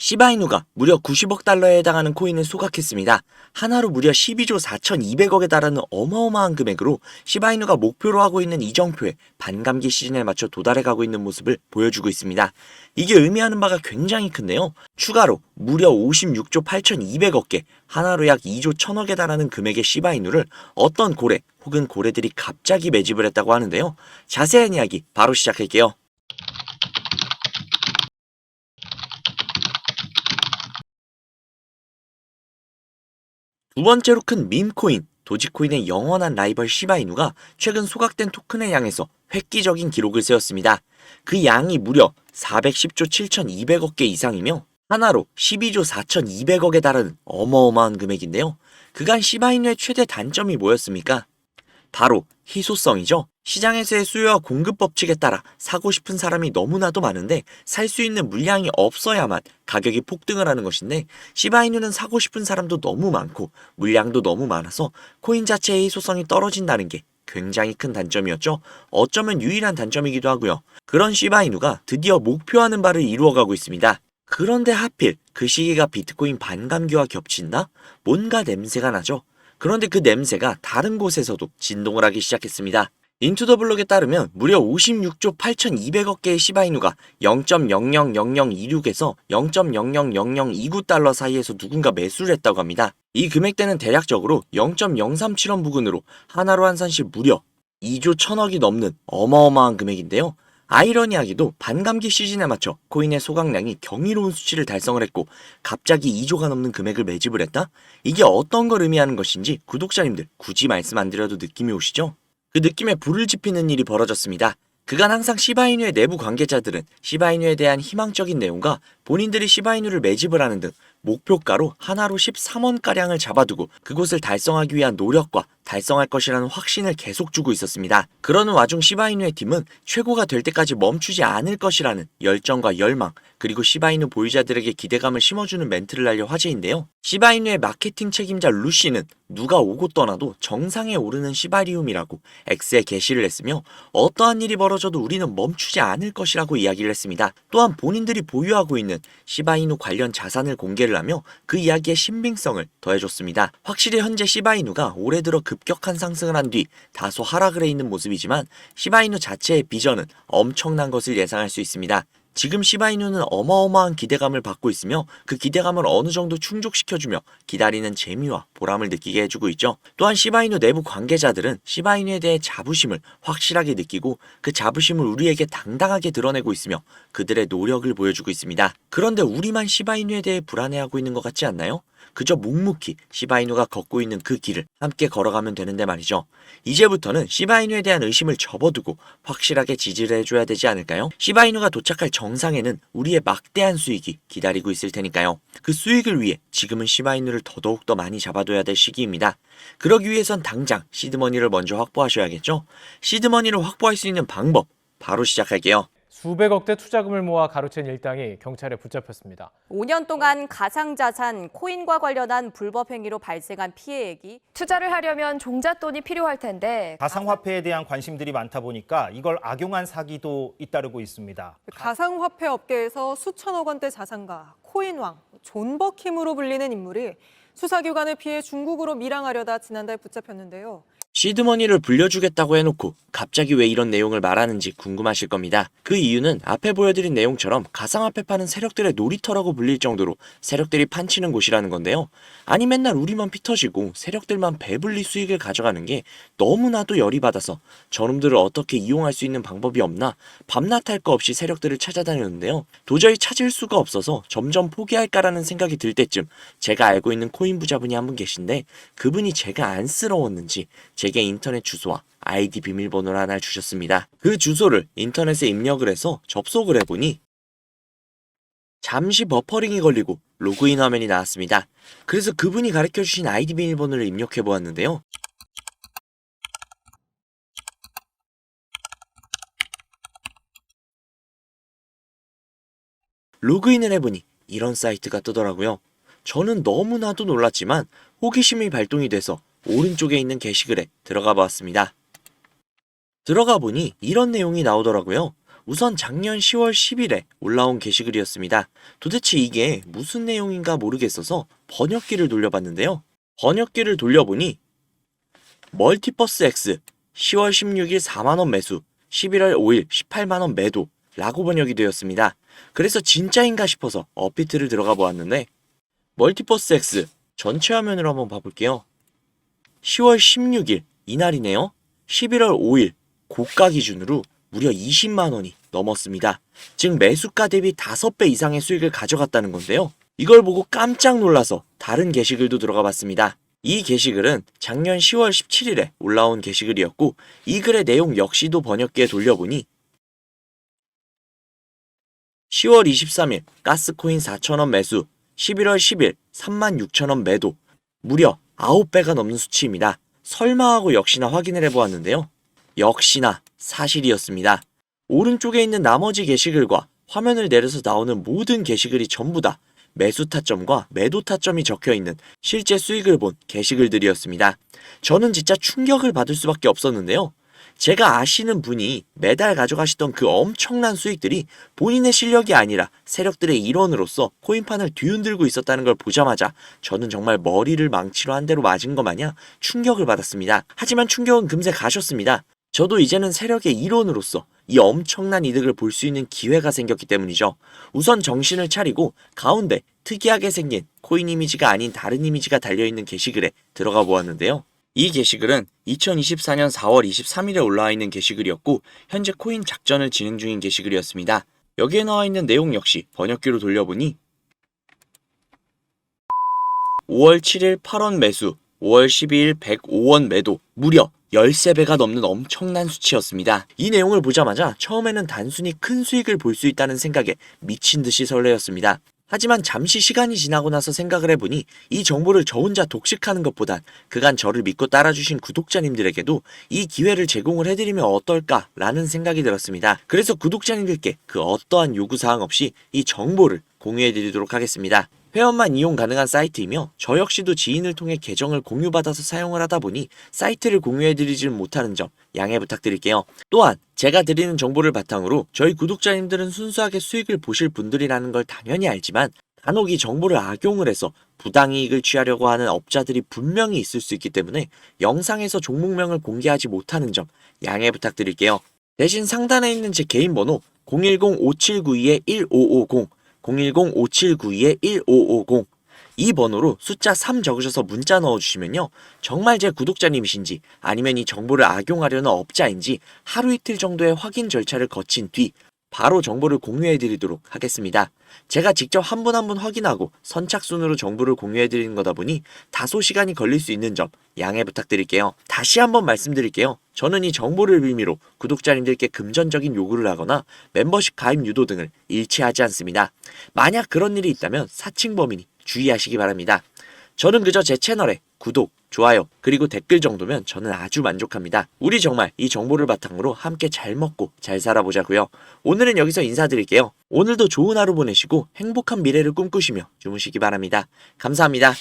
시바이누가 무려 90억 달러에 해당하는 코인을 소각했습니다. 하나로 무려 12조 4,200억에 달하는 어마어마한 금액으로 시바이누가 목표로 하고 있는 이정표에 반감기 시즌에 맞춰 도달해가고 있는 모습을 보여주고 있습니다. 이게 의미하는 바가 굉장히 큰데요. 추가로 무려 56조 8,200억 개, 하나로 약 2조 1,000억에 달하는 금액의 시바이누를 어떤 고래 혹은 고래들이 갑자기 매집을 했다고 하는데요. 자세한 이야기 바로 시작할게요. 두 번째로 큰 밈코인, 도지코인의 영원한 라이벌 시바이누가 최근 소각된 토큰을 향해서 획기적인 기록을 세웠습니다. 그 양이 무려 410조 7,200억 개 이상이며 하나로 12조 4,200억에 달하는 어마어마한 금액인데요. 그간 시바이누의 최대 단점이 뭐였습니까? 바로 희소성이죠. 시장에서의 수요와 공급 법칙에 따라 사고 싶은 사람이 너무나도 많은데 살 수 있는 물량이 없어야만 가격이 폭등을 하는 것인데, 시바이누는 사고 싶은 사람도 너무 많고 물량도 너무 많아서 코인 자체의 희소성이 떨어진다는 게 굉장히 큰 단점이었죠. 어쩌면 유일한 단점이기도 하고요. 그런 시바이누가 드디어 목표하는 바를 이루어가고 있습니다. 그런데 하필 그 시기가 비트코인 반감기와 겹친다? 뭔가 냄새가 나죠. 그런데 그 냄새가 다른 곳에서도 진동을 하기 시작했습니다. 인투더블록에 따르면 무려 56조 8,200억 개의 시바이누가 0.000026에서 0.000029달러 사이에서 누군가 매수를 했다고 합니다. 이 금액대는 대략적으로 0.037원 부근으로 하나로 환산 시 무려 2조 1,000억이 넘는 어마어마한 금액인데요. 아이러니하게도 반감기 시즌에 맞춰 코인의 소각량이 경이로운 수치를 달성을 했고 갑자기 2조가 넘는 금액을 매집을 했다? 이게 어떤 걸 의미하는 것인지 구독자님들 굳이 말씀 안 드려도 느낌이 오시죠? 그 느낌에 불을 지피는 일이 벌어졌습니다. 그간 항상 시바이누의 내부 관계자들은 시바이누에 대한 희망적인 내용과 본인들이 시바이누를 매집을 하는 등 목표가로 하나로 13원가량을 잡아두고 그곳을 달성하기 위한 노력과 달성할 것이라는 확신을 계속 주고 있었습니다. 그러는 와중 시바이누의 팀은 최고가 될 때까지 멈추지 않을 것이라는 열정과 열망, 그리고 시바이누 보유자들에게 기대감을 심어주는 멘트를 날려 화제인데요. 시바이누의 마케팅 책임자 루시는 누가 오고 떠나도 정상에 오르는 시바리움이라고 X에 게시를 했으며 어떠한 일이 벌어져도 우리는 멈추지 않을 것이라고 이야기를 했습니다. 또한 본인들이 보유하고 있는 시바이누 관련 자산을 공개를 하며 그 이야기의 신빙성을 더해줬습니다. 확실히 현재 시바이누가 올해 들어 급격한 상승을 한 뒤 다소 하락을 해 있는 모습이지만 시바이누 자체의 비전은 엄청난 것을 예상할 수 있습니다. 지금 시바이누는 어마어마한 기대감을 받고 있으며 그 기대감을 어느 정도 충족시켜주며 기다리는 재미와 보람을 느끼게 해주고 있죠. 또한 시바이누 내부 관계자들은 시바이누에 대해 자부심을 확실하게 느끼고 그 자부심을 우리에게 당당하게 드러내고 있으며 그들의 노력을 보여주고 있습니다. 그런데 우리만 시바이누에 대해 불안해하고 있는 것 같지 않나요? 그저 묵묵히 시바이누가 걷고 있는 그 길을 함께 걸어가면 되는데 말이죠. 이제부터는 시바이누에 대한 의심을 접어두고 확실하게 지지를 해줘야 되지 않을까요? 시바이누가 도착할 정상에는 우리의 막대한 수익이 기다리고 있을 테니까요. 그 수익을 위해 지금은 시바이누를 더더욱 많이 잡아둬야 될 시기입니다. 그러기 위해선 당장 시드머니를 먼저 확보하셔야겠죠? 시드머니를 확보할 수 있는 방법 바로 시작할게요. 수백억대 투자금을 모아 가로챈 일당이 경찰에 붙잡혔습니다. 5년 동안 가상자산, 코인과 관련한 불법 행위로 발생한 피해액이 투자를 하려면 종잣돈이 필요할 텐데 가상화폐에 대한 관심들이 많다 보니까 이걸 악용한 사기도 잇따르고 있습니다. 가상화폐 업계에서 수천억 원대 자산가, 코인왕, 존버킴으로 불리는 인물이 수사기관을 피해 중국으로 밀항하려다 지난달 붙잡혔는데요. 시드머니를 불려주겠다고 해놓고 갑자기 왜 이런 내용을 말하는지 궁금하실 겁니다. 그 이유는 앞에 보여드린 내용처럼 가상화폐 파는 세력들의 놀이터라고 불릴 정도로 세력들이 판치는 곳이라는 건데요. 아니 맨날 우리만 피 터지고 세력들만 배불리 수익을 가져가는 게 너무나도 열이 받아서 저놈들을 어떻게 이용할 수 있는 방법이 없나 밤낮 할 거 없이 세력들을 찾아다녔는데요. 도저히 찾을 수가 없어서 점점 포기할까라는 생각이 들 때쯤 제가 알고 있는 코인 부자분이 한 분 계신데 그분이 제가 안쓰러웠는지 제게 인터넷 주소와 아이디 비밀번호를 하나 주셨습니다. 그 주소를 인터넷에 입력을 해서 접속을 해보니 잠시 버퍼링이 걸리고 로그인 화면이 나왔습니다. 그래서 그분이 가르쳐주신 아이디 비밀번호를 입력해 보았는데요. 로그인을 해보니 이런 사이트가 뜨더라고요. 저는 너무나도 놀랐지만 호기심이 발동이 돼서 오른쪽에 있는 게시글에 들어가 보았습니다. 들어가 보니 이런 내용이 나오더라고요. 우선 작년 10월 10일에 올라온 게시글이었습니다. 도대체 이게 무슨 내용인가 모르겠어서 번역기를 돌려봤는데요. 번역기를 돌려보니 멀티버스 X 10월 16일 4만원 매수, 11월 5일 18만원 매도 라고 번역이 되었습니다. 그래서 진짜인가 싶어서 업비트를 들어가 보았는데 멀티버스 X 전체 화면으로 한번 봐볼게요. 10월 16일 이날이네요. 11월 5일 고가 기준으로 무려 20만원이 넘었습니다. 즉 매수가 대비 5배 이상의 수익을 가져갔다는 건데요. 이걸 보고 깜짝 놀라서 다른 게시글도 들어가 봤습니다. 이 게시글은 작년 10월 17일에 올라온 게시글이었고 이 글의 내용 역시도 번역기에 돌려보니 10월 23일 가스코인 4,000원 매수, 11월 10일 36,000원 매도, 무려 9배가 넘는 수치입니다. 설마 하고 역시나 확인을 해보았는데요. 역시나 사실이었습니다. 오른쪽에 있는 나머지 게시글과 화면을 내려서 나오는 모든 게시글이 전부 다 매수 타점과 매도 타점이 적혀있는 실제 수익을 본 게시글들이었습니다. 저는 진짜 충격을 받을 수밖에 없었는데요. 제가 아시는 분이 매달 가져가시던 그 엄청난 수익들이 본인의 실력이 아니라 세력들의 일원으로서 코인판을 뒤흔들고 있었다는 걸 보자마자 저는 정말 머리를 망치로 한 대로 맞은 것 마냥 충격을 받았습니다. 하지만 충격은 금세 가셨습니다. 저도 이제는 세력의 일원으로서 이 엄청난 이득을 볼 수 있는 기회가 생겼기 때문이죠. 우선 정신을 차리고 가운데 특이하게 생긴 코인 이미지가 아닌 다른 이미지가 달려있는 게시글에 들어가 보았는데요. 이 게시글은 2024년 4월 23일에 올라와 있는 게시글이었고 현재 코인 작전을 진행 중인 게시글이었습니다. 여기에 나와 있는 내용 역시 번역기로 돌려보니 5월 7일 8원 매수, 5월 12일 105원 매도, 무려 13배가 넘는 엄청난 수치였습니다. 이 내용을 보자마자 처음에는 단순히 큰 수익을 볼 수 있다는 생각에 미친 듯이 설레었습니다. 하지만 잠시 시간이 지나고 나서 생각을 해보니 이 정보를 저 혼자 독식하는 것보단 그간 저를 믿고 따라주신 구독자님들에게도 이 기회를 제공을 해드리면 어떨까라는 생각이 들었습니다. 그래서 구독자님들께 그 어떠한 요구사항 없이 이 정보를 공유해드리도록 하겠습니다. 회원만 이용 가능한 사이트이며 저 역시도 지인을 통해 계정을 공유받아서 사용을 하다 보니 사이트를 공유해드리지는 못하는 점 양해 부탁드릴게요. 또한 제가 드리는 정보를 바탕으로 저희 구독자님들은 순수하게 수익을 보실 분들이라는 걸 당연히 알지만 간혹 이 정보를 악용을 해서 부당이익을 취하려고 하는 업자들이 분명히 있을 수 있기 때문에 영상에서 종목명을 공개하지 못하는 점 양해 부탁드릴게요. 대신 상단에 있는 제 개인 번호 010-5792-1550 010-5792-1550 이 번호로 숫자 3 적으셔서 문자 넣어주시면요. 정말 제 구독자님이신지 아니면 이 정보를 악용하려는 업자인지 하루 이틀 정도의 확인 절차를 거친 뒤 바로 정보를 공유해드리도록 하겠습니다. 제가 직접 한 분 한 분 확인하고 선착순으로 정보를 공유해드리는 거다 보니 다소 시간이 걸릴 수 있는 점 양해 부탁드릴게요. 다시 한번 말씀드릴게요. 저는 이 정보를 의미로 구독자님들께 금전적인 요구를 하거나 멤버십 가입 유도 등을 일치하지 않습니다. 만약 그런 일이 있다면 사칭 범인이 주의하시기 바랍니다. 저는 그저 제 채널에 구독, 좋아요, 그리고 댓글 정도면 저는 아주 만족합니다. 우리 정말 이 정보를 바탕으로 함께 잘 먹고 잘 살아보자고요. 오늘은 여기서 인사드릴게요. 오늘도 좋은 하루 보내시고 행복한 미래를 꿈꾸시며 주무시기 바랍니다. 감사합니다.